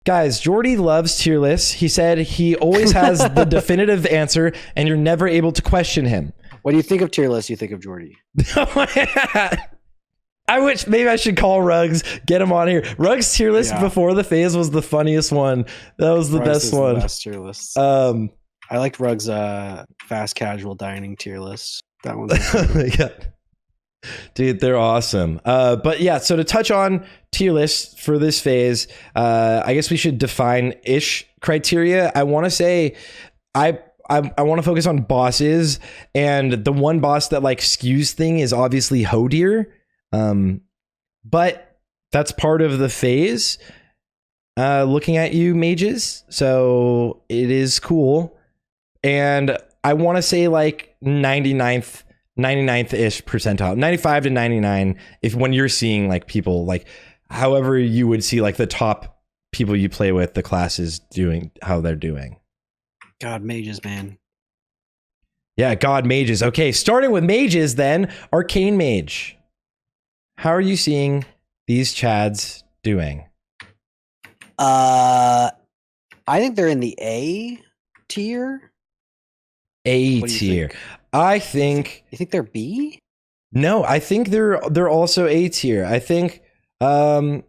Guys, Jordy loves tier lists. He said he always has the definitive answer, and you're never able to question him. When you think of tier lists, you think of Jordy. I wish maybe I should call Ruggs, get him on here. Ruggs tier list before the phase was the funniest one. That was the best one. The best tier list. I liked Ruggs' fast casual dining tier list. That one's yeah. Dude, they're awesome. But yeah, so to touch on tier lists for this phase, I guess we should define ish criteria. I want to say I want to focus on bosses, and the one boss that like skews thing is obviously Hodir. But that's part of the phase. Looking at you, mages. So it is cool. And I want to say like 99th ish percentile, 95 to 99. If when you're seeing like people like however you would see like the top people you play with, the classes doing how they're doing. God, mages, man. Yeah, God, mages. Okay, starting with mages, then Arcane Mage. How are you seeing these Chads doing? I think they're in the A tier. A tier. I think. You think they're B? No, I think they're also A tier. I think, yeah,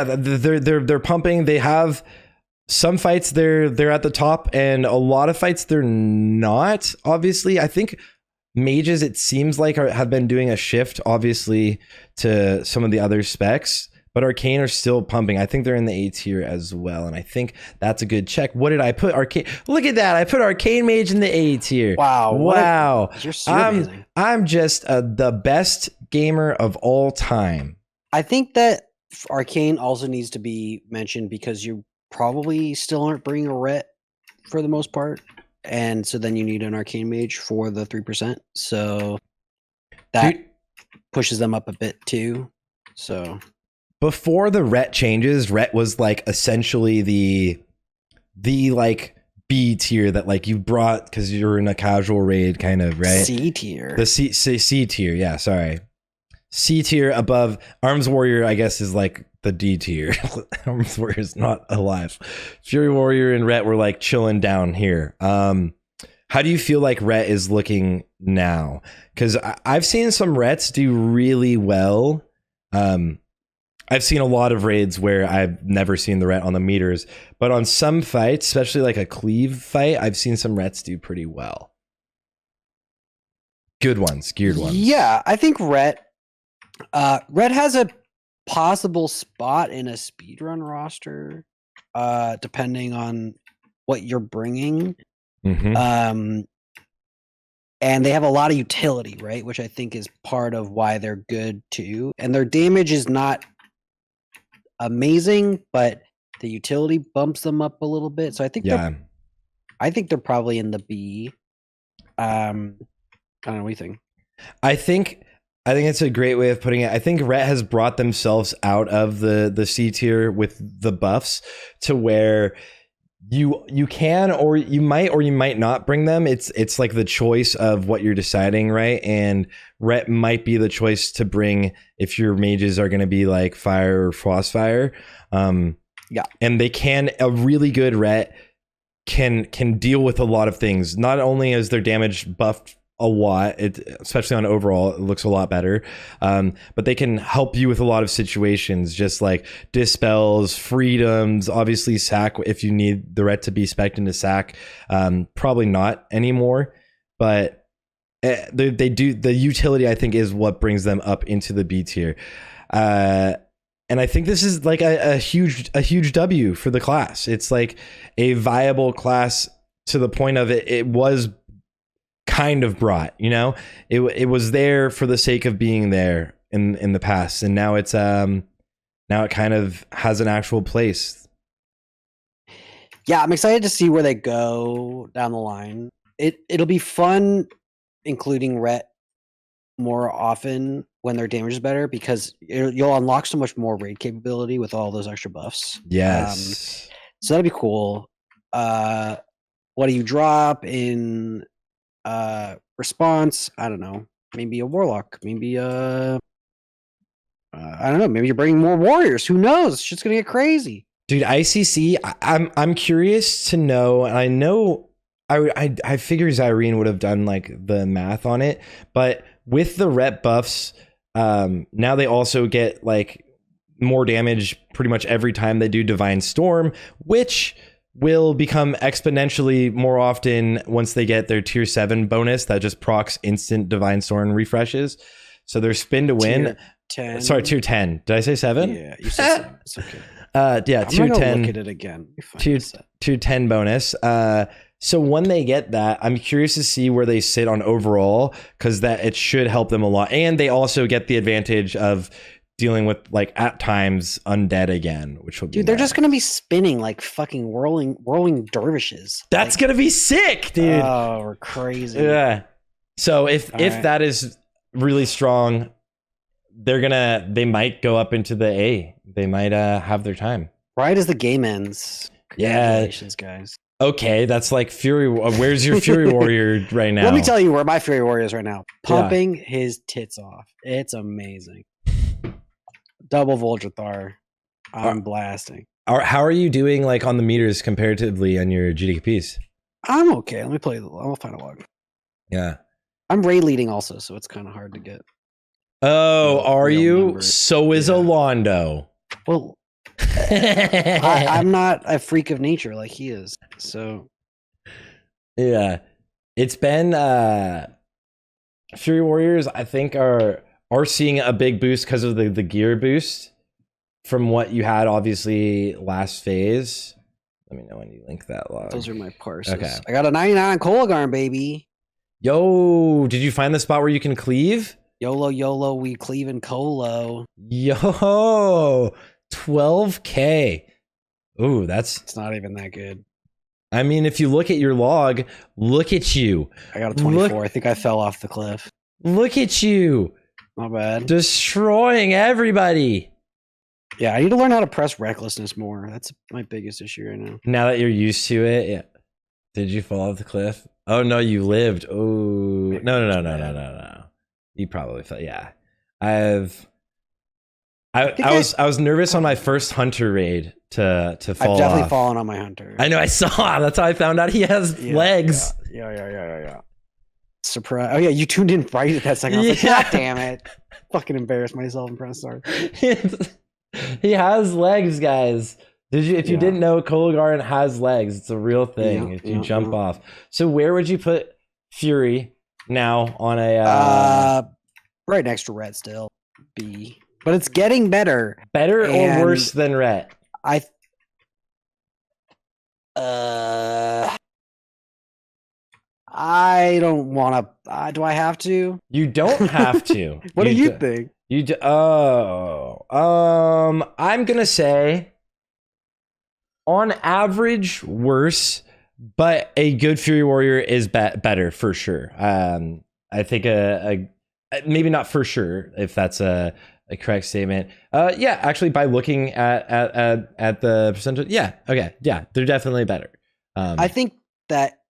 they're pumping. They have some fights they're at the top, and a lot of fights they're not. Obviously, I think mages, it seems like have been doing a shift, obviously, to some of the other specs. But Arcane are still pumping. I think they're in the A tier as well. And I think that's a good check. What did I put? Arcane. Look at that. I put Arcane Mage in the A tier. Wow. Wow. You're so amazing. I'm just the best gamer of all time. I think that Arcane also needs to be mentioned because you probably still aren't bringing a Ret for the most part. And so then you need an Arcane Mage for the 3%. So that pushes them up a bit too. So... Before the Ret changes, Ret was like essentially the like B tier that like you brought because you're in a casual raid kind of, right? C tier. The C tier, yeah, sorry. C tier above Arms Warrior, I guess, is like the D tier. Arms Warrior is not alive. Fury Warrior and Ret were like chilling down here. How do you feel like Ret is looking now? Because I've seen some Rets do really well. I've seen a lot of raids where I've never seen the Ret on the meters, but on some fights, especially like a cleave fight, I've seen some Rets do pretty well. Good ones, geared ones. Yeah, I think Ret has a possible spot in a speedrun roster, depending on what you're bringing. Mm-hmm. And they have a lot of utility, right? Which I think is part of why they're good too. And their damage is not amazing, but the utility bumps them up a little bit. So I think they're probably in the B. I don't know, what do you think? I think it's a great way of putting it. I think Ret has brought themselves out of the C tier with the buffs to where you can or you might not bring them. It's like the choice of what you're deciding, right? And Ret might be the choice to bring if your mages are going to be like fire or frostfire. Yeah, and a really good Ret can deal with a lot of things. Not only is their damage buffed a lot, especially on overall, it looks a lot better, but they can help you with a lot of situations, just like dispels, freedoms, obviously sack if you need the Ret to be spec'd into sack. Probably not anymore, but they do. The utility, I think, is what brings them up into the B tier, and I think this is like a huge W for the class. It's like a viable class to the point of it was kind of brought, it was there for the sake of being there in the past, and now it's now it kind of has an actual place. Yeah, I'm excited to see where they go down the line. It'll be fun including Ret more often when their damage is better, because you'll unlock so much more raid capability with all those extra buffs. Yes. So that'll be cool. What do you drop in response? I don't know. Maybe a warlock. Maybe I don't know. Maybe you're bringing more warriors. Who knows? Shit's gonna get crazy. Dude, ICC, I'm curious to know, and I know I figure Zyrene would have done like the math on it, but with the rep buffs, now they also get like more damage pretty much every time they do Divine Storm, which will become exponentially more often once they get their tier 7 bonus that just procs instant Divine Storm refreshes. So their spin to win. Tier 10. Sorry, tier 10. Did I say 7? Yeah, you said 7. It's okay. Yeah, I'm tier gonna 10. look at it again. Tier 10 bonus. So when they get that, I'm curious to see where they sit on overall, because that it should help them a lot. And they also get the advantage of dealing with like at times undead again, which will be Dude, they're nice. just gonna be spinning like fucking whirling dervishes. That's like, gonna be sick, dude. Oh, we're crazy. Yeah. So if right. that is really strong, they might go up into the A. They might have their time. Right as the game ends. Congratulations, guys. Okay, that's like Fury. Where's your Fury Warrior right now? Let me tell you where my Fury Warrior is right now. Pumping his tits off. It's amazing. Double Voldrathar. I'm blasting. How are you doing like on the meters comparatively on your GDPs? I'm okay. Let me play. I'll find a log. Yeah. I'm raid leading also, so it's kind of hard to get. Oh, are you? Numbers. So is Alondo. Well, I'm not a freak of nature like he is. So yeah, it's been Fury Warriors, I think, are seeing a big boost because of the gear boost from what you had obviously last phase. Let me know when you link that log. Those are my parses. Okay. I got a 99 Kolagarn, baby. Yo, did you find the spot where you can cleave? YOLO, we cleaving Colo. Yo, 12K. Ooh, It's not even that good. I mean, if you look at your log, look at you. I got a 24. I think I fell off the cliff. Look at you. Not bad. Destroying everybody. Yeah, I need to learn how to press recklessness more. That's my biggest issue right now. Now that you're used to it, yeah. Did you fall off the cliff? Oh no, you lived. Oh no. You probably fell. Yeah, I was nervous on my first hunter raid to fall. I've definitely off. fallen on my hunter. I know. I saw. That's how I found out he has legs. Yeah. Surprise! Oh yeah, you tuned in right at that second. I was like, God damn it! Fucking embarrassed myself in press start. He has legs, guys. If you didn't know, Kolagarn has legs. It's a real thing. If you jump off. So where would you put Fury now on a right next to Ret still B, but it's getting better. Better or worse than Ret? I don't want to. Do I have to? You don't have to. What do you think? I'm gonna say on average worse, but a good Fury Warrior is better for sure. I think maybe not for sure if that's a correct statement. Yeah, actually by looking at the percentage, they're definitely better. I think that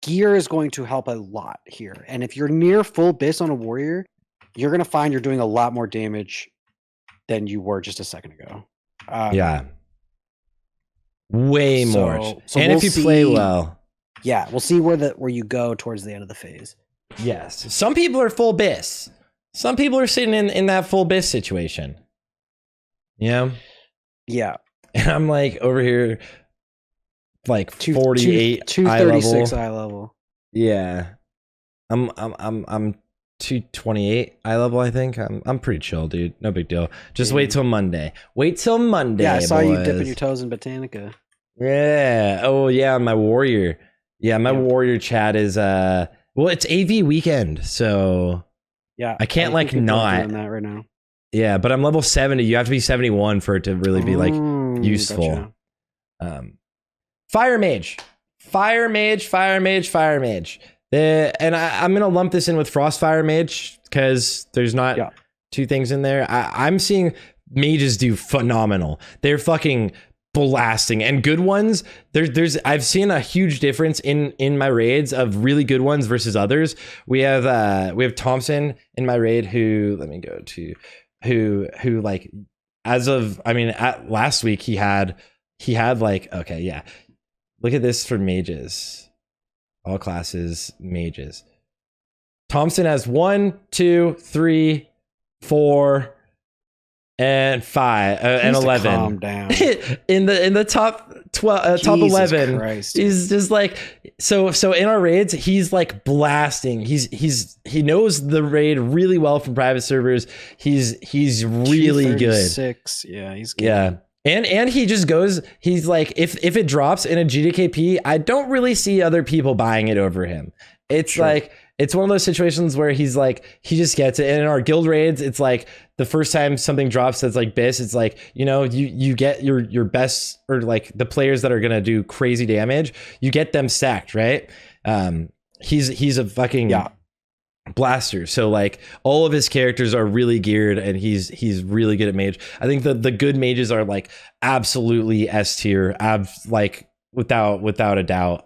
gear is going to help a lot here, and if you're near full bis on a warrior, you're gonna find you're doing a lot more damage than you were just a second ago. Way more. So and if you play well. Yeah, we'll see where you go towards the end of the phase. Yes. Some people are full bis. Some people are sitting in that full bis situation. Yeah. Yeah. And I'm like over here like 48 236 eye level. Yeah. I'm 228 eye level, I think. I'm pretty chill, dude. No big deal. Just wait till Monday. Yeah, I saw you dipping your toes in Botanica. Yeah. Oh yeah, my warrior. Yeah, my warrior chat is well, it's AV weekend, so yeah, I can't like not that right now. Yeah, but I'm level 70. You have to be 71 for it to really be like useful. Gotcha. Fire mage. And I'm gonna lump this in with Frostfire Mage because there's not two things in there. I'm seeing mages do phenomenal. They're fucking blasting, and good ones. I've seen a huge difference in my raids of really good ones versus others. We have Thompson in my raid who like as of, I mean, at last week he had like, okay, yeah. Look at this for mages. All classes, mages. Thompson has 1, 2, 3, 4, and 5 and 11. Calm down. in the top 12, top 11. Christ. He's just like so in our raids, he's like blasting. He knows the raid really well from private servers. He's really good. 6. Yeah, he's good. Yeah. And he just goes, he's like, if it drops in a GDKP, I don't really see other people buying it over him. It's like, it's one of those situations where he's like, he just gets it. And in our guild raids, it's like the first time something drops that's like BIS, it's like, you know, you get your best, or like the players that are going to do crazy damage, you get them stacked, right? He's a fucking blaster. So like all of his characters are really geared, and he's really good at mage. I think the good mages are like absolutely S tier, like without a doubt.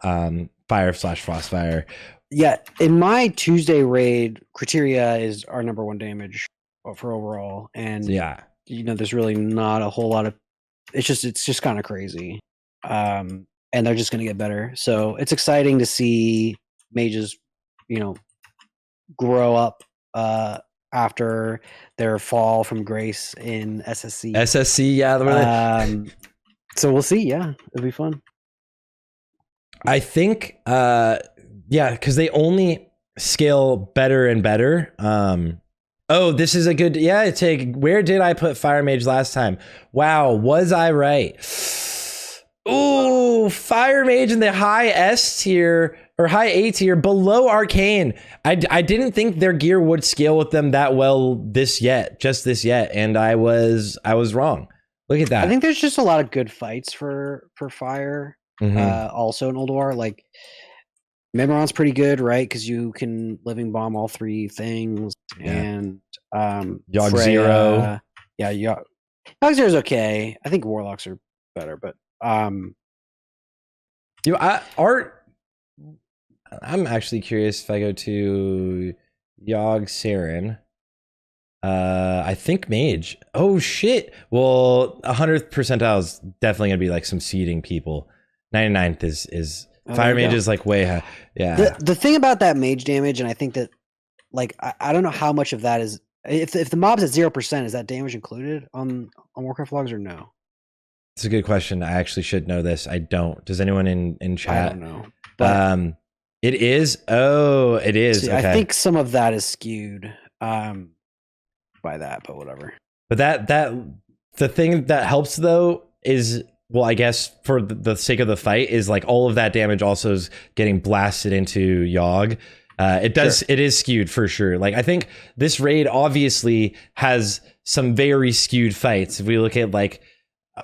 Fire/Frostfire. Yeah, in my Tuesday raid, Criteria is our number 1 damage for overall, and yeah, you know, there's really not a whole lot of. It's just kind of crazy, and they're just going to get better. So it's exciting to see mages, you know, grow up after their fall from grace in SSC. SSC, yeah. So we'll see. Yeah, it'll be fun. I think, yeah, because they only scale better and better. Oh, this is a good, yeah, take. Where did I put Fire Mage last time? Wow, was I right? Ooh, Fire Mage in the high S tier or high A tier below Arcane. I didn't think their gear would scale with them that well just this yet, and I was wrong. Look at that. I think there's just a lot of good fights for Fire. Also in Old War, like Memoron's pretty good, right? Because you can living bomb all 3 things, and Yogg Freya, Zero. Yeah, Yogg Zero's okay. I think Warlocks are better, but I'm actually curious if I go to Yogg Saren. I think Mage. Oh shit. Well, 100th percentile is definitely gonna be like some seeding people. 99th is Fire Mage is like way high. Yeah. The thing about that mage damage, and I think that, like, I don't know how much of that is, if the mob's at 0%, is that damage included on Warcraft logs or no? It's a good question. I actually should know this. I don't. Does anyone in chat? I don't know. But it is. Oh, it is. see, okay. I think some of that is skewed by that, but whatever. But the thing that helps though is, well, I guess for the sake of the fight, is like all of that damage also is getting blasted into Yogg. It is skewed for sure. Like I think this raid obviously has some very skewed fights. If we look at like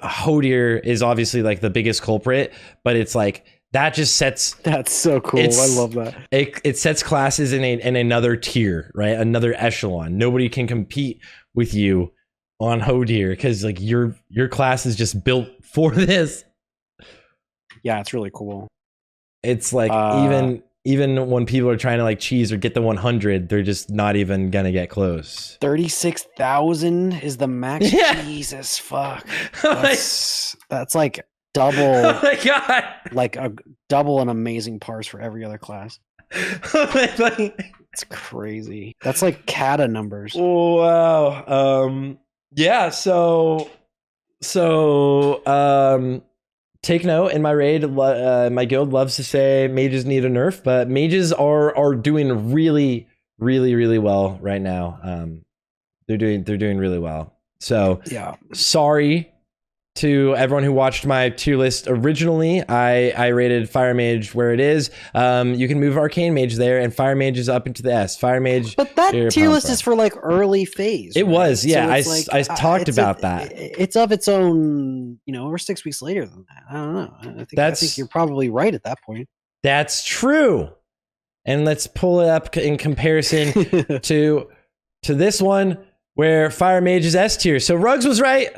Hodir is obviously like the biggest culprit, but it's like that just sets. That's so cool. I love that. It sets classes in another tier, right? Another echelon. Nobody can compete with you on Hodir because like your class is just built for this. Yeah, it's really cool. It's like even when people are trying to like cheese or get the 100, they're just not even gonna get close. 36,000 is the max. Yeah. Jesus fuck. That's like double. Oh my god! Like a double an amazing parse for every other class. It's crazy. That's like Kata numbers. Oh wow. Yeah. So take note, in my raid, my guild loves to say mages need a nerf, but mages are doing really, really, really well right now. They're doing really well. So yeah, sorry to everyone who watched my tier list originally. I rated Fire Mage where it is. You can move Arcane Mage there, and Fire Mage is up into the S. Fire Mage, but that tier list is for like early phase. It was, yeah. So I talked about that. It's of its own. You know, we're 6 weeks later than that. I don't know. I think you're probably right at that point. That's true. And let's pull it up in comparison to this one where Fire Mage is S tier. So Ruggs was right.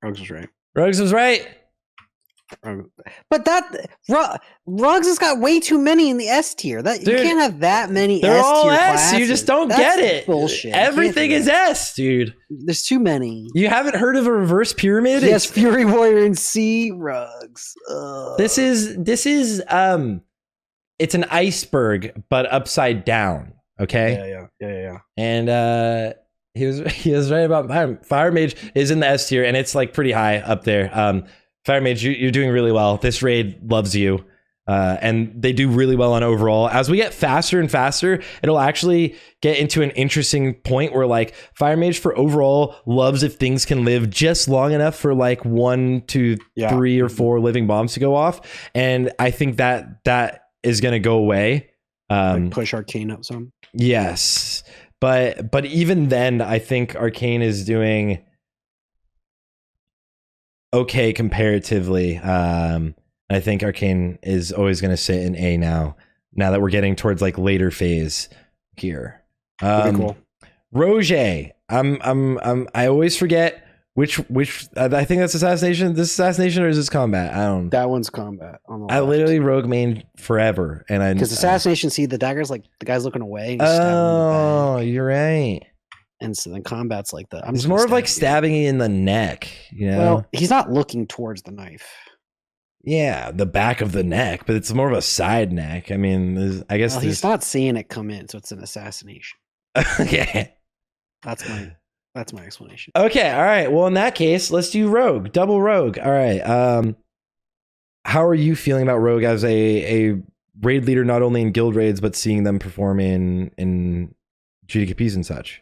Ruggs was right. Ruggs was right. But Rugs has got way too many in the S tier. That Dude, you can't have that many. They're S all tier S. classes. You just don't That's get it. Bullshit. Everything is S, dude. There's too many. You haven't heard of a reverse pyramid? Yes, Fury Warrior and C Rugs. This is it's an iceberg but upside down. Okay. Yeah. And he was right about Fire Mage is in the S tier and it's like pretty high up there. Fire Mage, you're doing really well. This raid loves you. And they do really well on overall. As we get faster and faster, it'll actually get into an interesting point where like Fire Mage for overall loves if things can live just long enough for like 1 to 3 or 4 living bombs to go off. And I think that is going to go away. Like push Arcane up some. Yes. But even then, I think Arcane is doing okay comparatively. I think Arcane is always going to sit in A now that we're getting towards like later phase here. Cool. Roger, I always forget which I think that's assassination. This assassination or is this combat? I don't. That one's combat. On the I left. literally rogue main forever, and I because assassination. See the dagger's like the guy's looking away. And you're right. And so then combat's like that. It's more of like stabbing you in the neck. You know. Well, he's not looking towards the knife. Yeah, the back of the neck, but it's more of a side neck. I mean, I guess he's not seeing it come in, so it's an assassination. Okay, that's my explanation. Okay, all right. Well, in that case, let's do rogue, double rogue. All right. How are you feeling about rogue as a raid leader, not only in guild raids but seeing them perform in GDKPs and such?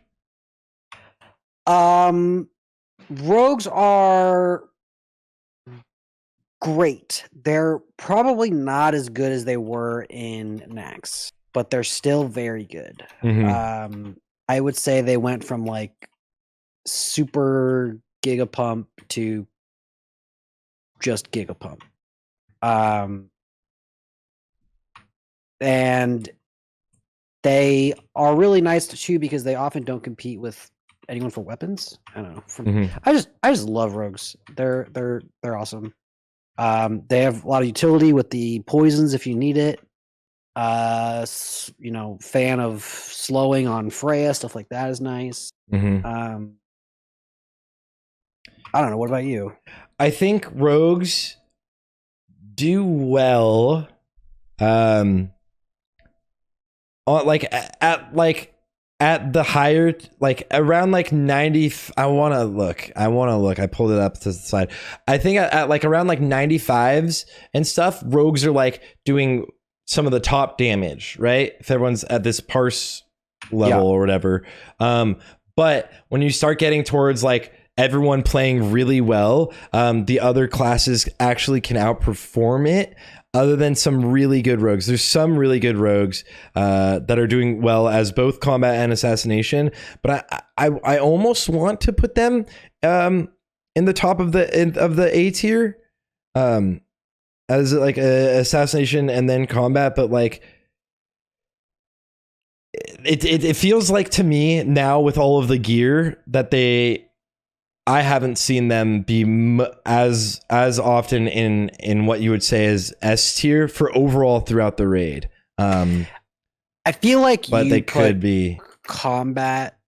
Rogues are great. They're probably not as good as they were in Nax, but they're still very good. Mm-hmm. I would say they went from like super gigapump to just gigapump. And they are really nice too because they often don't compete with anyone for weapons. I don't know. I just love rogues. They're awesome. They have a lot of utility with the poisons if you need it. Fan of slowing on Freya, stuff like that is nice. I don't know. What about you? I think rogues do well. At the higher, like around like 90. I want to look. I pulled it up to the side. I think at like around like 95s and stuff, rogues are like doing some of the top damage, right? If everyone's at this parse level or whatever. But when you start getting towards like everyone playing really well, the other classes actually can outperform it. Other than some really good rogues, there's some really good rogues that are doing well as both combat and assassination. But I almost want to put them in the top of the A tier as like a assassination and then combat. But like it feels like to me now with all of the gear that I haven't seen them be as often in what you would say is S tier for overall throughout the raid. I feel like but they could be combat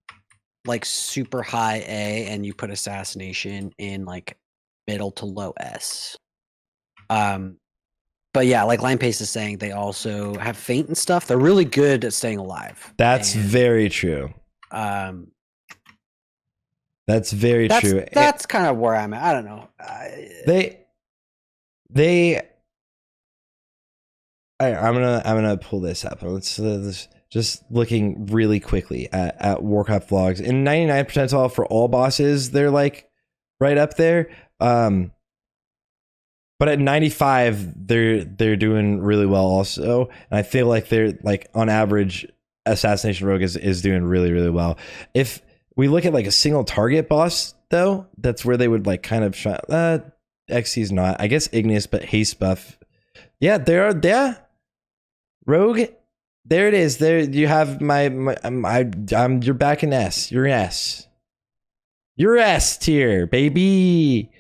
like super high A and you put assassination in like middle to low S. But yeah, like Line Pace is saying, they also have feint and stuff. They're really good at staying alive. That's very true. That's very true. That's kind of where I'm at. I don't know. I'm gonna pull this up. Let's just looking really quickly at Warcraft vlogs. In 99 percentile for all bosses, they're like right up there. But at 95, they're doing really well also. And I feel like they're like on average, Assassination Rogue is doing really, really well. If we look at like a single target boss, though, that's where they would like kind of shine. XC's not. I guess Igneous, but haste buff. Yeah, there are. Yeah, Rogue. There it is. There you have you're back in S. You're S. You're S tier, baby.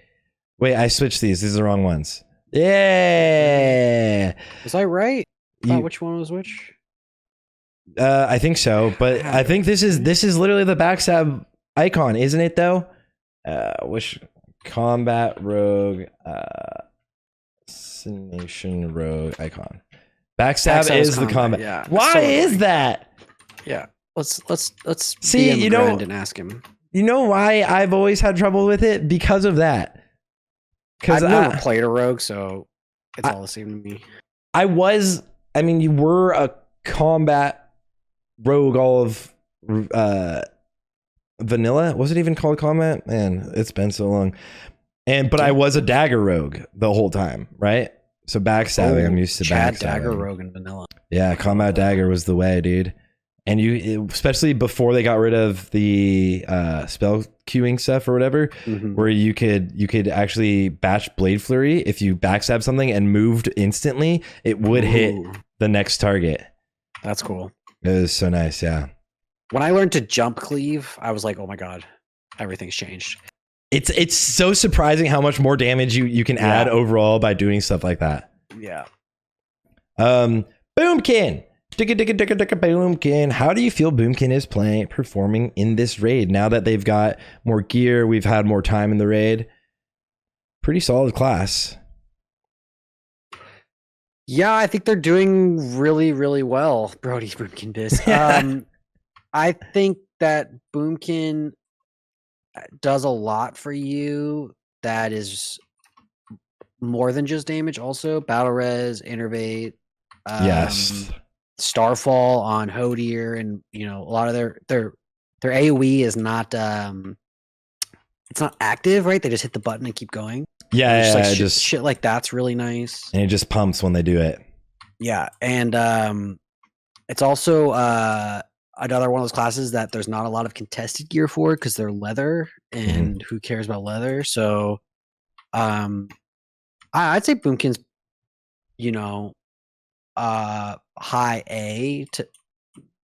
Wait, I switched these. These are the wrong ones. Yeah. Was I right? You- Which one was which? I think so, but I think this is literally the backstab icon, isn't it? Though, which combat rogue, assassination rogue icon. Backstab is the combat. Yeah. Why is that? Yeah. Let's See, DM you know, and ask him. You know why I've always had trouble with it? Because of that. Because I've never played a rogue, so it's all the same to me. I mean, you were a combat rogue all of vanilla. Was it even called combat? Man, it's been so long. But I was a dagger rogue the whole time, right? So backstabbing, I'm used to Chad backstabbing. Dagger rogue and vanilla. Yeah, combat dagger was the way, dude. And especially before they got rid of the spell queuing stuff or whatever, where you could actually batch blade flurry if you backstab something and moved instantly, it would hit the next target. That's cool. It was so nice, yeah. When I learned to jump cleave, I was like, oh my god, everyththing's changed. It's so surprising how much more damage you can add overall by doing stuff like that. Yeah. Boomkin. Boomkin. How do you feel Boomkin is performing in this raid now that they've got more gear? We've had more time in the raid. Pretty solid class. Yeah, I think they're doing really, really well. Brody's Boomkin biz. I think that Boomkin does a lot for you that is more than just damage. Also, battle res, innervate, Yes. Starfall on Hodier, and a lot of their AoE is not it's not active, right? They just hit the button and keep going. Yeah, just shit like that's really nice. And it just pumps when they do it. Yeah, and it's also another one of those classes that there's not a lot of contested gear for because they're leather, and who cares about leather? So, I'd say Boomkin's, high A to,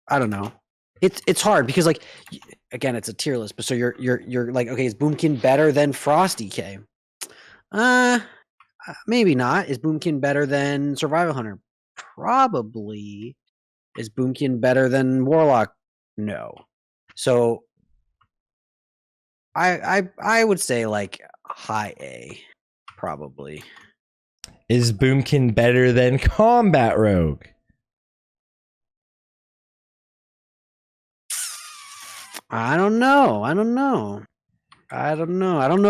I don't know. It's hard because again, it's a tier list, but so you're like, okay, is Boomkin better than Frosty K? Maybe not. Is Boomkin better than Survival Hunter? Probably. Is Boomkin better than Warlock? No. So I would say high A, probably. Is Boomkin better than Combat Rogue? I don't know. I don't know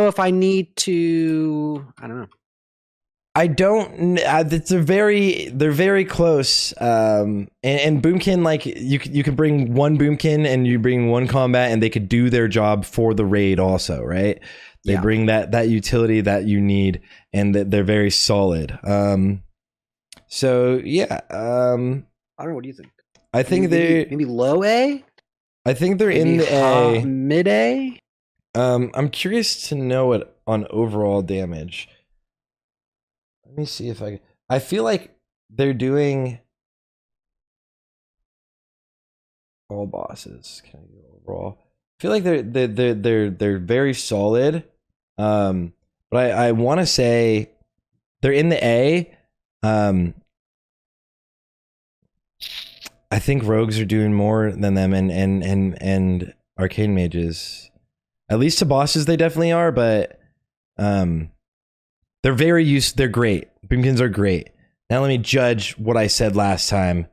if I need to. I don't know. I don't. They're very close. And Boomkin, you can bring one Boomkin and you bring one combat, and they could do their job for the raid also, right? They bring that utility that you need, and they're very solid. So yeah. I don't know. What do you think? I think they're maybe low A. I think they're maybe in the A, mid A. I'm curious to know what on overall damage. Let me see if I feel like they're doing all bosses. Can I go overall? I feel like they're very solid. But I want to say they're in the A. I think rogues are doing more than them, and arcane mages. At least to bosses, they definitely are, but they're they're great. Boomkins are great. Now let me judge what I said last time.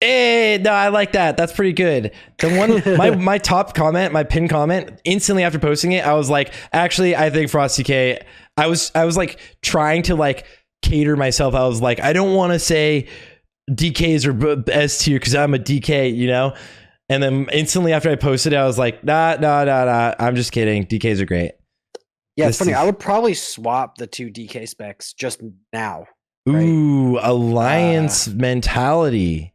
Hey, no, I like that. That's pretty good. The one, my top comment, my pinned comment, instantly after posting it, I was like, actually, I think Frosty K. I was trying to cater myself. I was like, I don't want to say DKs or S tier because I'm a DK, And then instantly after I posted it, I was like, nah. I'm just kidding. DKs are great. Yeah, it's funny. I would probably swap the two DK specs just now. Ooh, right? Alliance mentality.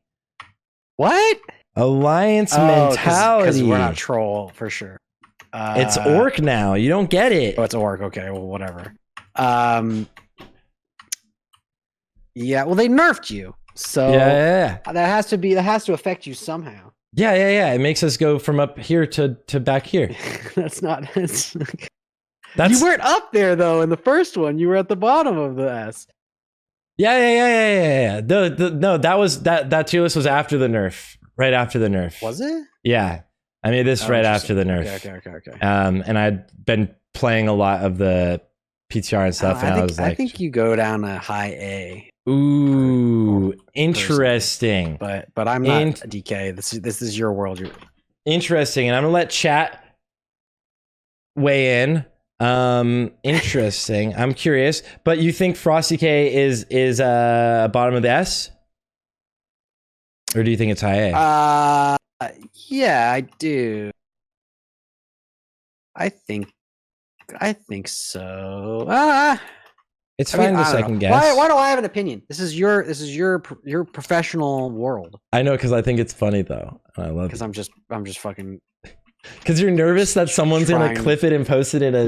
What? Alliance mentality. Because we're not troll for sure. It's orc now. You don't get it. Oh, it's orc. Okay, well, whatever. Yeah. Well, they nerfed you, so that has to affect you somehow. Yeah. It makes us go from up here to back here. That's not. You weren't up there though in the first one. You were at the bottom of the S. Yeah. No, that tier list was after the nerf. Right after the nerf. Was it? Yeah. I made this right after the nerf. Okay. And I'd been playing a lot of the PTR and stuff, and I think you go down a high A. Ooh, interesting. But I'm not a DK. This is your world. Interesting, and I'm gonna let chat weigh in. Interesting. I'm curious, but you think Frosty K is bottom of the S, or do you think it's high A? Yeah, I do. I think so. It's fine to second guess. Why do I have an opinion? This is your professional world. I know, because I think it's funny though. I love it. Because I'm just fucking. Because you're nervous that someone's gonna clip it and post it in a.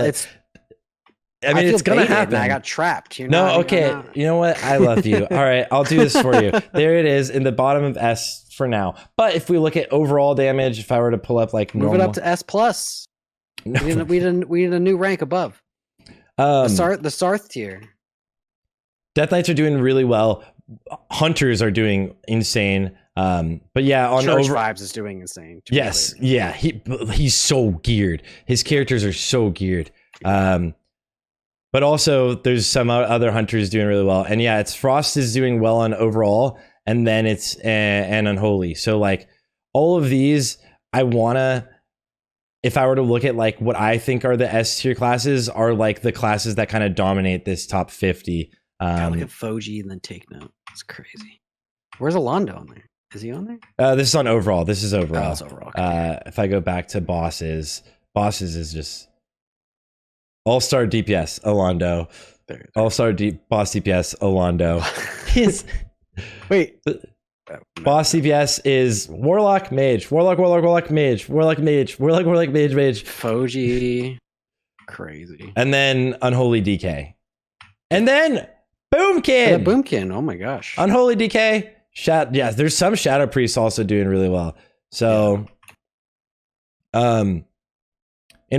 It's. I mean, it's gonna happen. I got trapped. You know what? I love you. All right, I'll do this for you. There it is in the bottom of S for now. But if we look at overall damage, if I were to pull up like move it up to S plus. No. We need a new rank above. The Sarthe tier. Death Knights are doing really well. Hunters are doing insane. But yeah, on Church Vibes is doing insane. Yes, yeah. He's so geared. His characters are so geared. But also there's some other hunters doing really well. And yeah, it's Frost is doing well on overall, and then it's and Unholy. So like all of these, I wanna, if I were to look at like what I think are the S tier classes, are like the classes that kind of dominate this top 50. Look at Foji and then Take Note. It's crazy. Where's Alondo on there? Is he on there? This is on overall. This is overall. Oh, it's overall. Okay. If I go back to bosses is just all-star DPS, Alondo. All-star boss DPS, Alondo. Wait. Boss DPS is Warlock, Mage. Warlock, Mage. Warlock, Mage. Mage. Foji. Crazy. And then Unholy DK. And then Boomkin. Yeah, Boomkin. Oh my gosh. Unholy DK. There's some Shadow Priests also doing really well. So, in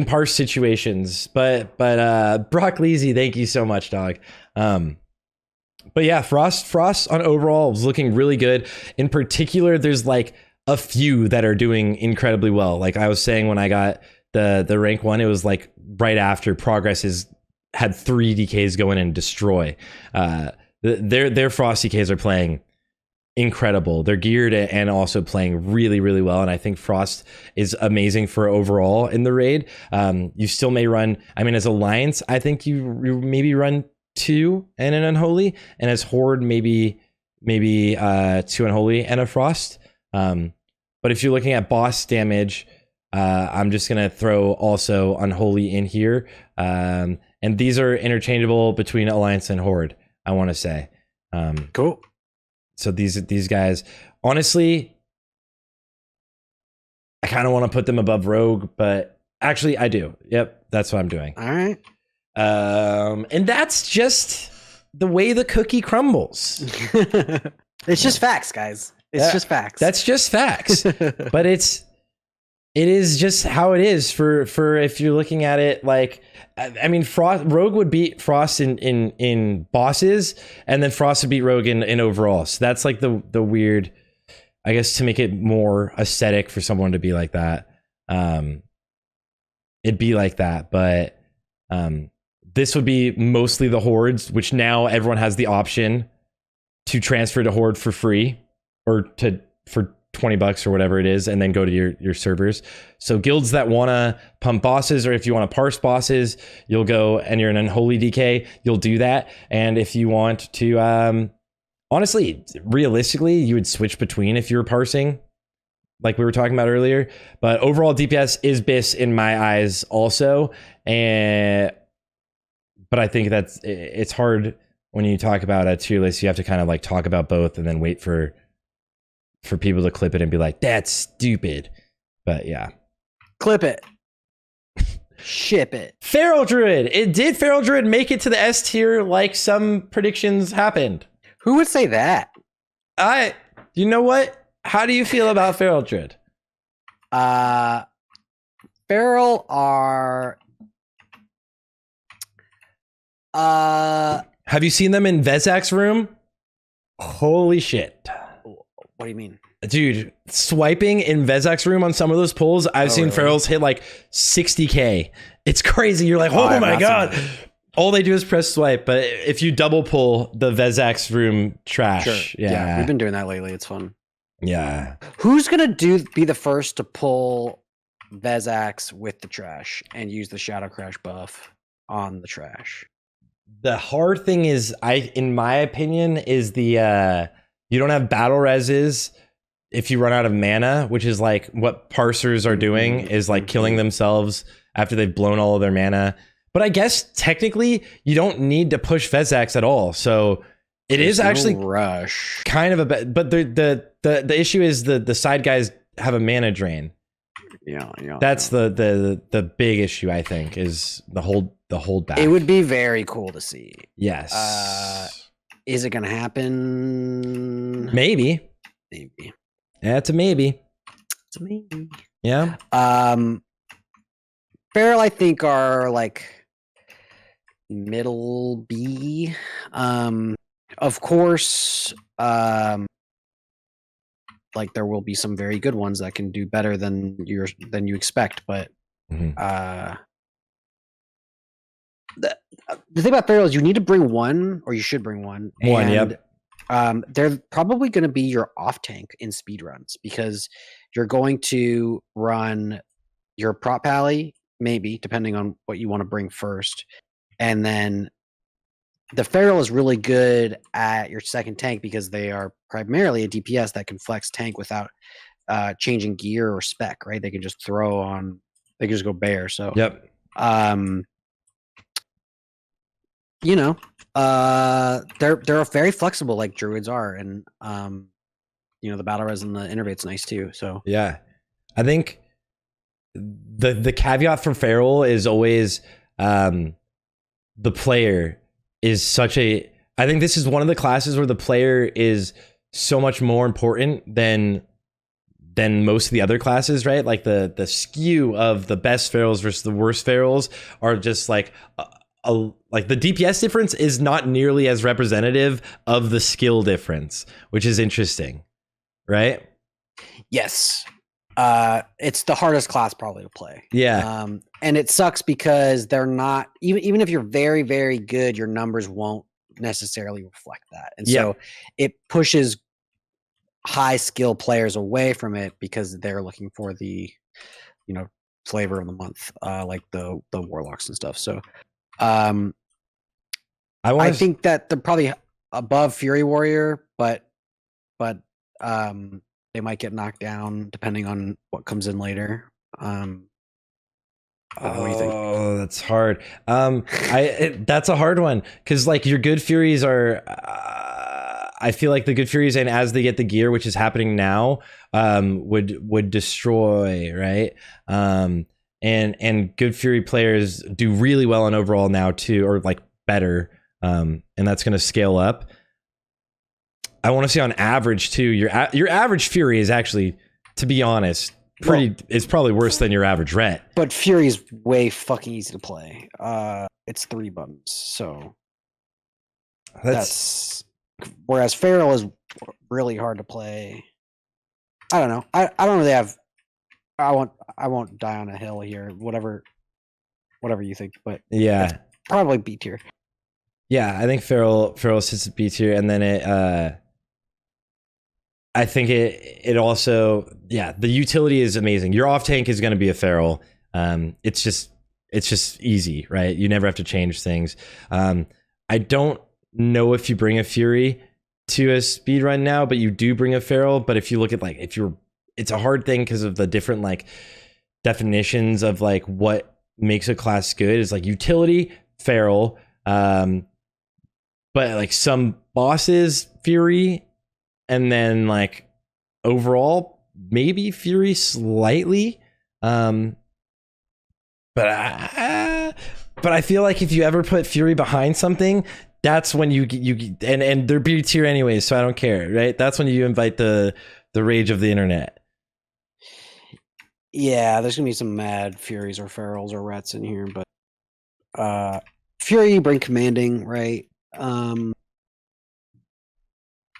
parse situations, but Brock Leasy, thank you so much, dog. But yeah, Frost on overall is looking really good. In particular, there's like a few that are doing incredibly well. Like I was saying, when I got the rank 1, it was like right after Progress had 3 DKs go in and destroy. Their Frost DKs are playing incredible. They're geared and also playing really, really well. And I think Frost is amazing for overall in the raid. You still may run, I mean, as Alliance, I think you maybe run 2 and an Unholy, and as Horde, maybe 2 Unholy and a Frost. But if you're looking at boss damage, I'm just going to throw also Unholy in here. And these are interchangeable between Alliance and Horde, I want to say. Cool. So these guys, honestly, I kind of want to put them above Rogue, but actually I do. Yep, that's what I'm doing. All right. And that's just the way the cookie crumbles. It's just facts, guys. It's just facts. That's just facts. But it is just how it is for if you're looking at it like, I mean, Rogue would beat Frost in bosses, and then Frost would beat Rogue in overall. So that's like the weird, I guess, to make it more aesthetic for someone to be like that. It'd be like that, but this would be mostly the Hordes, which now everyone has the option to transfer to Horde for free, or for $20 or whatever it is, and then go to your servers. So guilds that want to pump bosses, or if you want to parse bosses, you'll go and you're an Unholy DK, you'll do that. And if you want to, honestly, realistically, you would switch between if you were parsing, like we were talking about earlier. But overall DPS is BIS in my eyes also. But I think it's hard when you talk about a tier list. You have to kind of like talk about both and then wait for people to clip it and be like, that's stupid. But yeah. Clip it. Ship it. Feral Druid. Did Feral Druid make it to the S tier like some predictions happened? Who would say that? You know what? How do you feel about Feral Druid? Feral are Have you seen them in Vezak's room? Holy shit. What do you mean? Dude, swiping in Vezak's room on some of those pulls, I've seen really? ferals hit like 60K. It's crazy. You're like, oh my God. All they do is press swipe, but if you double pull the Vezak's room trash. Sure. Yeah, we've been doing that lately. It's fun. Yeah. Who's gonna be the first to pull Vezak's with the trash and use the Shadow Crash buff on the trash? The hard thing is, in my opinion, is the you don't have battle reses if you run out of mana, which is like what parsers are doing, is like killing themselves after they've blown all of their mana. But I guess technically you don't need to push Vezak's at all. So There's actually rush kind of a but the issue is the side guys have a mana drain. Yeah. That's the big issue, I think, is the hold back. It would be very cool to see. Yes. Is it gonna happen? Maybe. Yeah, it's a maybe. Yeah. Feral, I think, are like middle B. Of course, like there will be some very good ones that can do better than you expect, but the thing about Feral is you need to bring one, or you should bring one. Yep. They're probably going to be your off tank in speedruns because you're going to run your prop pally, maybe, depending on what you want to bring first. And then the Feral is really good at your second tank because they are primarily a DPS that can flex tank without changing gear or spec, right? They can just they can just go bare. So, yep. They're very flexible like druids are, and the battle res and the innervate's nice too. So yeah, I think the caveat for Feral is always the player is I think this is one of the classes where the player is so much more important than most of the other classes, right? Like the skew of the best Ferals versus the worst Ferals are just like like the DPS difference is not nearly as representative of the skill difference, which is interesting, right? Yes. It's the hardest class probably to play. Yeah. And it sucks because they're not, even if you're very, very good, your numbers won't necessarily reflect that. And so it pushes high skill players away from it because they're looking for the, flavor of the month, like the warlocks and stuff. So I think that they're probably above Fury Warrior, but they might get knocked down depending on what comes in later. What do you think? Oh, that's hard. That's a hard one because like your good Furies are. I feel like the good Furies, and as they get the gear, which is happening now, would destroy, right? And good Fury players do really well on overall now too, or like better, and that's going to scale up. I want to see on average too. Your average Fury is actually, to be honest, it's probably worse than your average Ret. But Fury is way fucking easy to play. It's 3 buttons, so that's whereas Feral is really hard to play. I don't know. I don't really have. I won't die on a hill here. Whatever you think, but yeah, probably B tier. Yeah, I think Feral sits at B tier, and then it. I think it also, the utility is amazing. Your off tank is going to be a Feral. It's just easy, right? You never have to change things. I don't know if you bring a Fury to a speedrun now, but you do bring a Feral. But if you look at it's a hard thing because of the different like definitions of like what makes a class good is like utility Feral, but like some bosses Fury. And then like overall, maybe Fury slightly. But I feel like if you ever put Fury behind something, that's when you and they're B tier anyways, so I don't care, right? That's when you invite the rage of the internet. Yeah, there's gonna be some mad Furies or Ferals or Rets in here, but Fury, you bring commanding, right?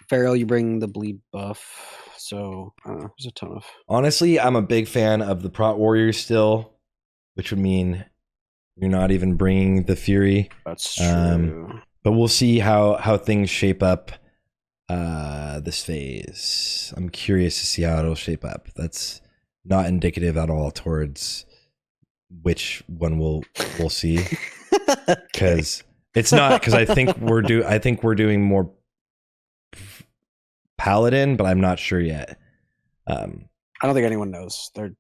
Feral, you bring the bleed buff. So I don't know. There's a ton of. Honestly, I'm a big fan of the Prot Warriors still, which would mean you're not even bringing the Fury. That's true. But we'll see how things shape up this phase. I'm curious to see how it'll shape up. That's not indicative at all towards which one we'll see, because it's not, because I think we're doing more Paladin, but I'm not sure yet. I don't think anyone knows. They're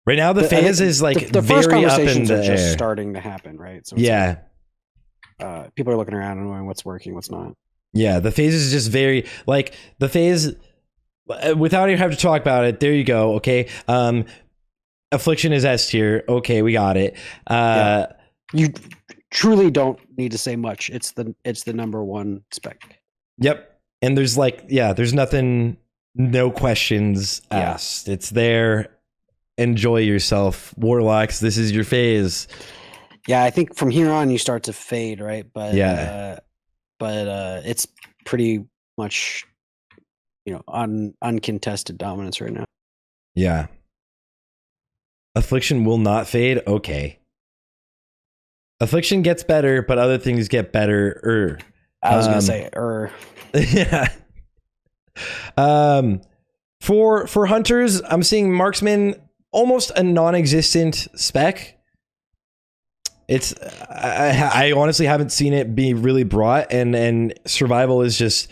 right now the phase is like the first very up in conversations the are just air. starting to happen, right? So Yeah. People are looking around and knowing what's working, what's not. Yeah, the phase is just very like the phase without even having to talk about it. There you go. Okay. Affliction is S tier. Okay, we got it. You truly don't need to say much. It's the number one spec. Yep. And there's there's nothing, no questions asked. It's there. Enjoy yourself, Warlocks. This is your phase. Yeah, I think from here on you start to fade, right? But it's pretty much uncontested dominance right now. Yeah. Affliction will not fade. Okay. Affliction gets better, but other things get better. I was gonna say Yeah. For hunters, I'm seeing marksman almost a non-existent spec. It's I honestly haven't seen it be really brought, and survival is just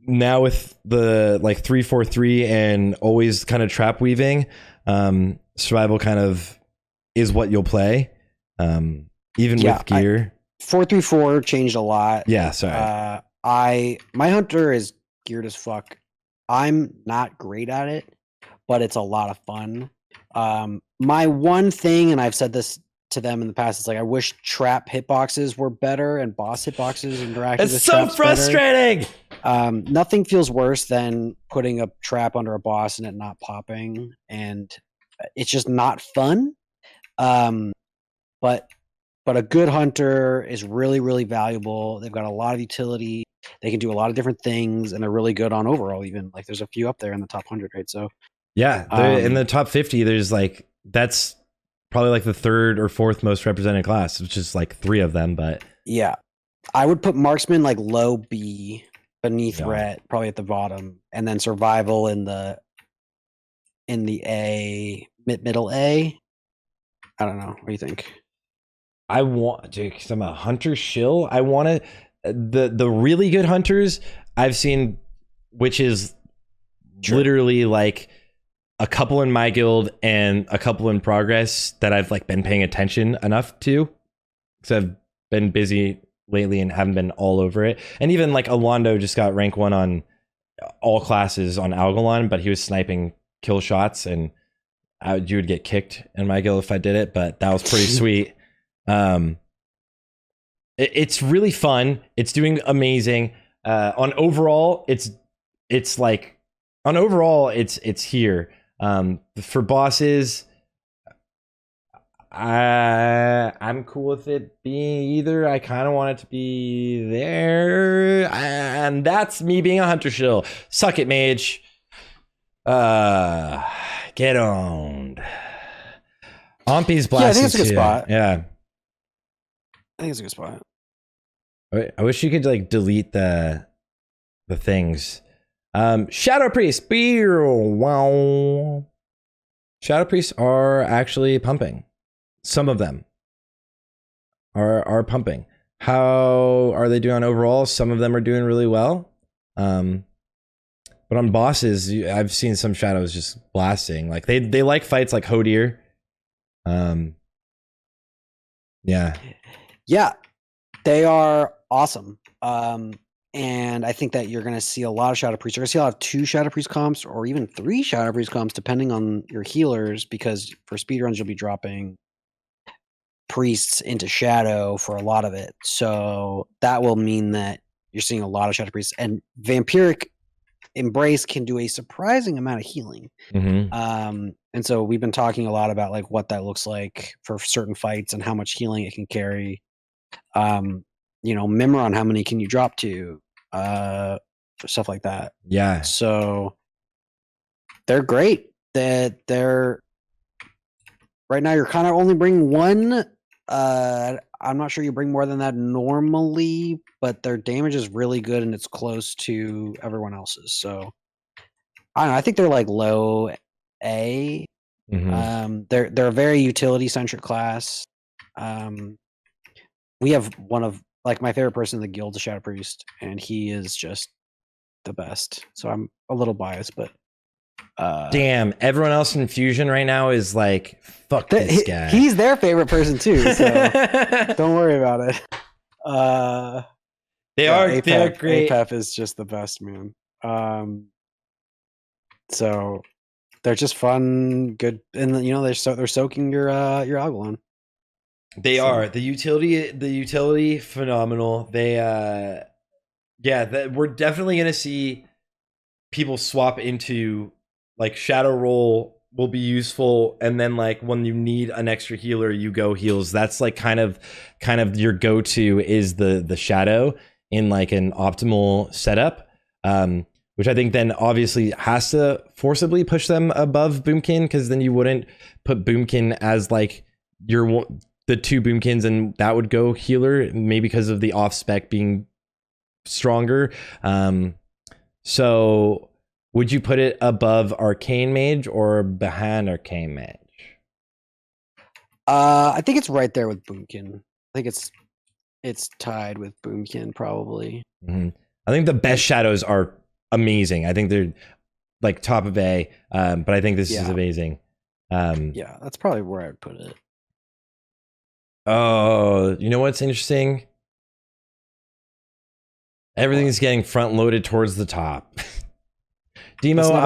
now with the 3-4-3 and always kind of trap weaving. Survival kind of is what you'll play, even with gear. 4-3-4 changed a lot. Yeah, sorry. My hunter is geared as fuck. I'm not great at it, but it's a lot of fun. My one thing, and I've said this to them in the past, it's like I wish trap hitboxes were better and boss hitboxes interacted with so frustrating. Nothing feels worse than putting a trap under a boss and it not popping, and it's just not fun. But a good hunter is really, really valuable. They've got a lot of utility. They can do a lot of different things, and they're really good on overall. Even there's a few up there in the top 100, right? So yeah, in the top 50, there's that's probably the third or fourth most represented class, which is 3 of them. But yeah, I would put marksman low B beneath Ret, probably at the bottom, and then survival in the A, middle A. I don't know. What do you think? I want, dude, because I'm a hunter shill. I want to the really good hunters I've seen, which is literally a couple in my guild and a couple in progress that I've been paying attention enough to, because I've been busy lately and haven't been all over it. And even Alondo just got rank 1 on all classes on Algalon, but he was sniping kill shots, and you would get kicked in my guild if I did it, but that was pretty sweet. It's really fun. It's doing amazing. On overall, it's here. For bosses, I'm cool with it being either. I kind of want it to be there, and that's me being a hunter shill. Suck it, mage. Get owned. Ompi's blasting. Yeah, I think it's a good spot. Yeah, I think it's a good spot. I wish you could delete the things. Shadow Priest. Wow. Shadow Priests are actually pumping. Some of them are pumping. How are they doing overall? Some of them are doing really well. But on bosses, I've seen some shadows just blasting. They like fights like Hodir. Yeah. Yeah, they are awesome. And I think that you're going to see a lot of Shadow Priests. You're going to see a lot of 2 Shadow Priest comps, or even 3 Shadow Priest comps, depending on your healers, because for speedruns, you'll be dropping priests into Shadow for a lot of it. So that will mean that you're seeing a lot of Shadow Priests. And Vampiric Embrace can do a surprising amount of healing. Mm-hmm. And so we've been talking a lot about like what that looks like for certain fights and how much healing it can carry. Mimir on how many can you drop to, stuff like that. Yeah. So they're great. They're right now. You're kind of only bringing one. I'm not sure you bring more than that normally, but their damage is really good and it's close to everyone else's. So I don't know. I think they're like low A. Mm-hmm. They're a very utility centric class. We have one of like my favorite person in the guild, the Shadow Priest, and he is just the best. So I'm a little biased, but Damn, everyone else in Fusion right now is like, fuck this guy. He's their favorite person too, so don't worry about it. They are great. APEP is just the best, man. So they're just fun, good, and they're soaking your Algalon. They are the utility phenomenal. They we're definitely gonna see people swap into like Shadow Roll will be useful, and then like when you need an extra healer, you go heals. That's like kind of your go-to is the Shadow in like an optimal setup. Which I think then obviously has to forcibly push them above Boomkin, because then you wouldn't put Boomkin as like the two Boomkins and that would go healer, maybe because of the off spec being stronger. So would you put it above Arcane Mage or behind Arcane Mage? I think it's right there with Boomkin. I think it's tied with Boomkin probably. Mm-hmm. I think the best shadows are amazing. I think they're like top of A, but I think this is amazing. Yeah, that's probably where I would put it. Oh, you know what's interesting? Everything's getting front loaded towards the top. Demo, that's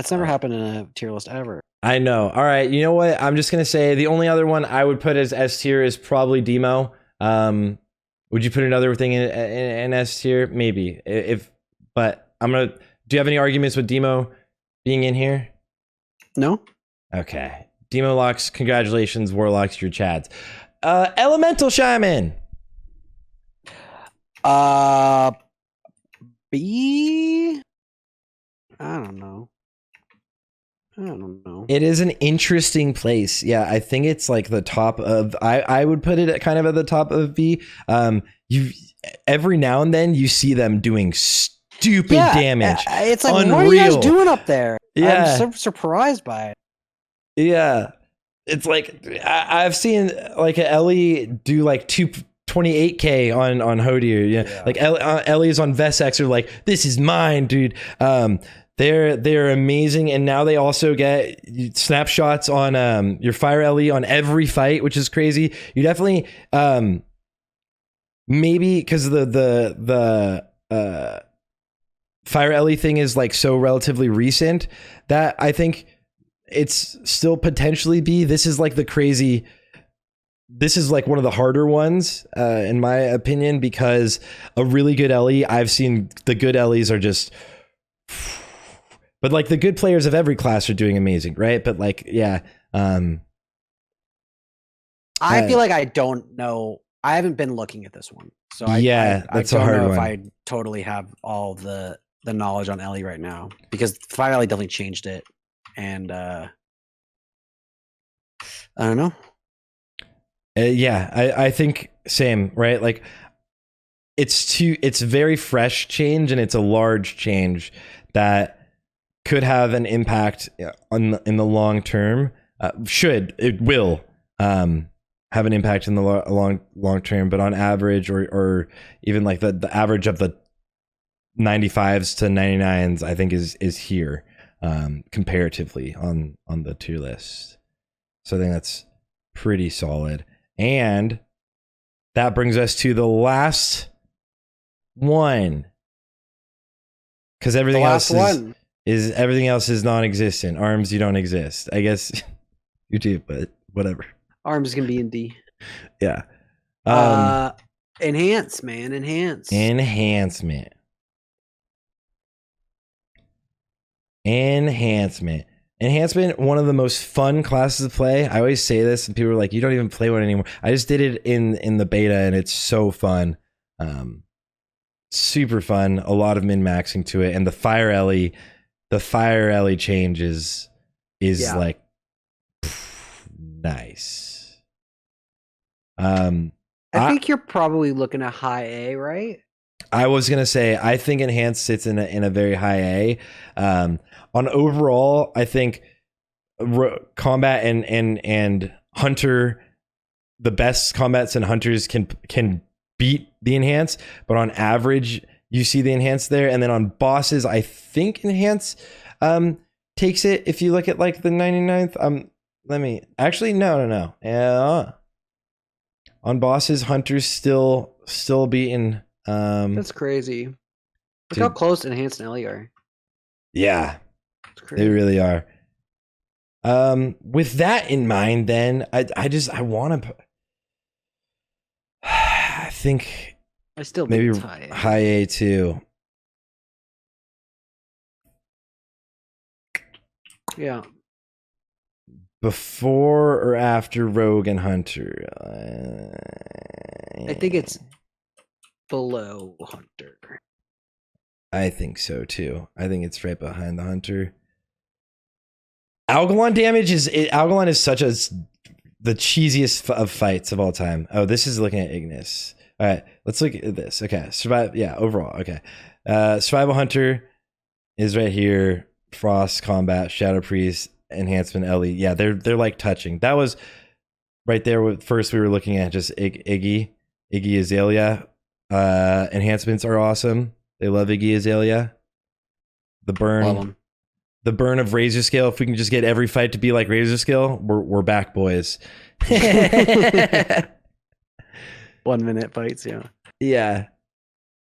never happened in a tier list ever. I know. All right, you know what? I'm just gonna say the only other one I would put as S tier is probably Demo. Would you put another thing in S tier? Maybe. But I'm gonna. Do you have any arguments with Demo being in here? No. Okay. Demo Locks, congratulations, Warlocks, your Chads. Elemental Shaman. B. I don't know. It is an interesting place. Yeah, I think it's like the top of. I would put it kind of at the top of B. You every now and then you see them doing stupid damage. It's like, unreal. What are you guys doing up there? Yeah, I'm so surprised by it. Yeah, it's like I've seen like an Ellie do like 228k on Hodier. Yeah, like Ellie's on Vesex are like, this is mine, dude. They're amazing, and now they also get snapshots on your Fire Ellie on every fight, which is crazy. You definitely maybe because the Fire Ellie thing is like so relatively recent that I think it's still potentially B. This is like this is like one of the harder ones, in my opinion, because a really good Ellie, I've seen the good Ellies are just, but like the good players of every class are doing amazing, right? But like, yeah. I feel like I don't know. I haven't been looking at this one. So I that's don't a hard know one. if I totally have all the knowledge on Ellie right now, because Fire Ellie definitely changed it. And I don't know. I think same, right? Like it's very fresh change, and it's a large change that could have an impact in the long term. It will have an impact in the long term, but on average, or even like the average of the 95s to 99s, I think is here comparatively on the tier list. So I think that's pretty solid. And that brings us to the last one, because everything else is non-existent. Arms, you don't exist. I guess you do, but whatever. Arms can be in D. Yeah. Enhance, man. Enhancement. Enhancement. Enhancement, one of the most fun classes to play. I always say this, and people are like, "You don't even play one anymore." I just did it in the beta, and it's so fun. Super fun. A lot of min maxing to it, and the fire Ellie change is like nice. I think you're probably looking at high A, right? I was gonna say I think enhanced sits in a very high A. On overall, I think combat and hunter, the best combats and hunters can beat the enhance, but on average you see the enhance there, and then on bosses I think enhance takes it. If you look at like the 99th, let me actually no on bosses, hunters still beating. That's crazy. Look how close enhanced and Ellie are. Yeah, they really are. With that in mind, then I want to. I think I still maybe high A. High A too. Yeah. Before or after Rogue and Hunter? I think it's below Hunter. I think so too. I think it's right behind the Hunter. Algalon damage Algalon is such the cheesiest of fights of all time. Oh, this is looking at Ignis. All right, let's look at this. Okay, survive. Yeah, overall. Okay, survival Hunter is right here. Frost combat, Shadow Priest, enhancement, Ellie. Yeah, they're like touching. That was right there. First, we were looking at just Iggy Azalea. Enhancements are awesome. They love Iggy Azalea. The burn of Razor Scale. If we can just get every fight to be like Razor Scale, we're back, boys. 1 minute fights, yeah. Yeah.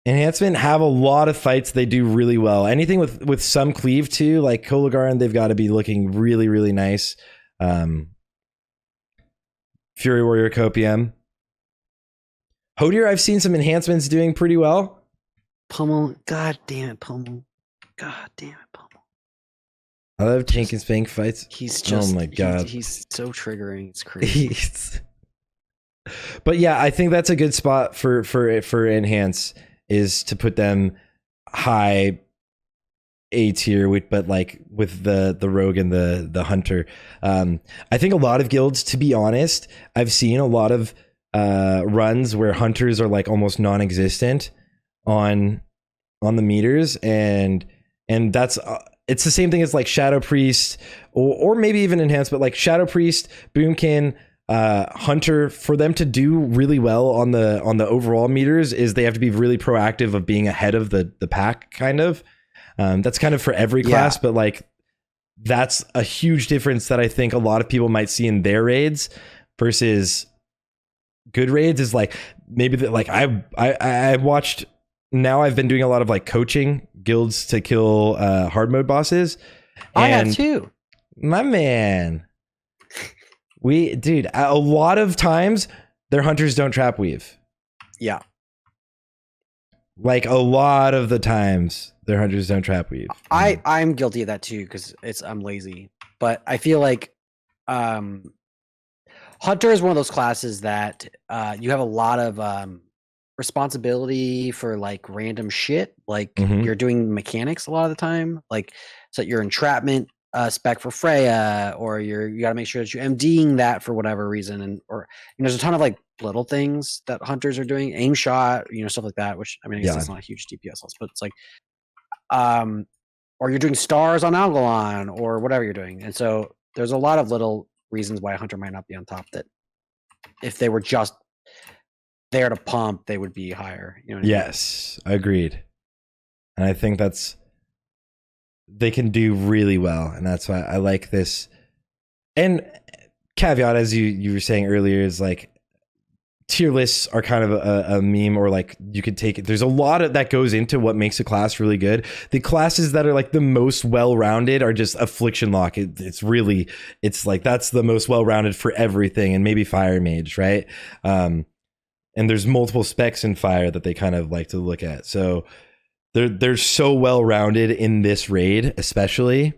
Enhancement have a lot of fights they do really well. Anything with some cleave too, like Kolagarn, they've got to be looking really, really nice. Fury Warrior Copium. Hodier, I've seen some enhancements doing pretty well. Pummel, god damn it, Pummel. God damn it, Pummel. I love Tank and Spank fights. He's just, oh my god, he's so triggering. It's crazy. But yeah, I think that's a good spot for enhance, is to put them high A tier, but like with the rogue and the hunter. I think a lot of guilds, to be honest, I've seen a lot of runs where hunters are like almost non-existent on the meters, and that's it's the same thing as like Shadow Priest or maybe even enhanced, but like Shadow Priest, Boomkin, Hunter, for them to do really well on the overall meters is they have to be really proactive of being ahead of the pack, kind of. That's kind of for every class, but like that's a huge difference that I think a lot of people might see in their raids versus good raids. Is like maybe that, like I watched. Now I've been doing a lot of like coaching guilds to kill hard mode bosses. I have too. My man. Dude, a lot of times their hunters don't trap weave. Yeah. Like a lot of the times their hunters don't trap weave. I'm guilty of that too, because I'm lazy. But I feel like Hunter is one of those classes that you have a lot of responsibility for like random shit. Like you're doing mechanics a lot of the time. Like so your entrapment spec for Freya, or you got to make sure that you're MDing that for whatever reason, and there's a ton of like little things that hunters are doing, aim shot, stuff like that. Which I mean, I guess that's not a huge DPS loss, but it's like, or you're doing stars on Algalon or whatever you're doing, and so there's a lot of little reasons why a hunter might not be on top. That if they were just there to pump, they would be higher. Yes, agreed. And I think they can do really well, and that's why I like this. And caveat, as you were saying earlier, is like tier lists are kind of a meme, or like you could take it. There's a lot of that goes into what makes a class really good. The classes that are like the most well-rounded are just Affliction Lock. It's like that's the most well-rounded for everything, and maybe Fire Mage, right? And there's multiple specs in Fire that they kind of like to look at. So they're so well rounded in this raid, especially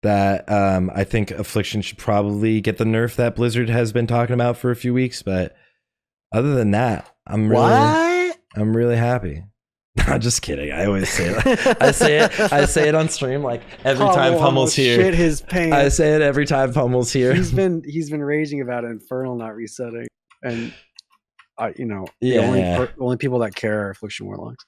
that I think Affliction should probably get the nerf that Blizzard has been talking about for a few weeks. But other than that, I'm really happy. I'm just kidding. I always say it. I say it on stream like every time Pummel's here. Shit his pants. I say it every time Pummel's here. He's been raging about Infernal not resetting, and the only people that care are Affliction Warlocks.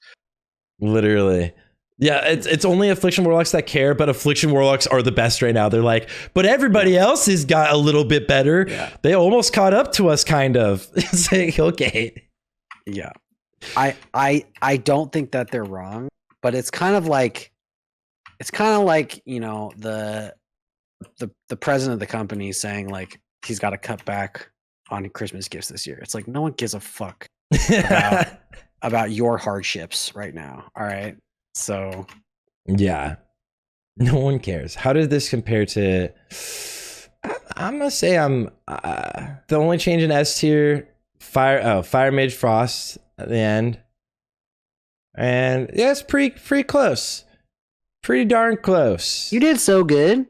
Literally. Yeah, it's only Affliction Warlocks that care, but Affliction Warlocks are the best right now. They're like, but everybody else has got a little bit better. Yeah. They almost caught up to us, kind of. It's like, okay. Yeah. I don't think that they're wrong, but it's kind of like the president of the company saying like he's got to cut back on Christmas gifts this year. It's like no one gives a fuck about your hardships right now. All right. So yeah, no one cares. How does this compare to? I'm gonna say the only change in S tier Fire Mage Frost at the end, and yeah, it's pretty close, pretty darn close. You did so good.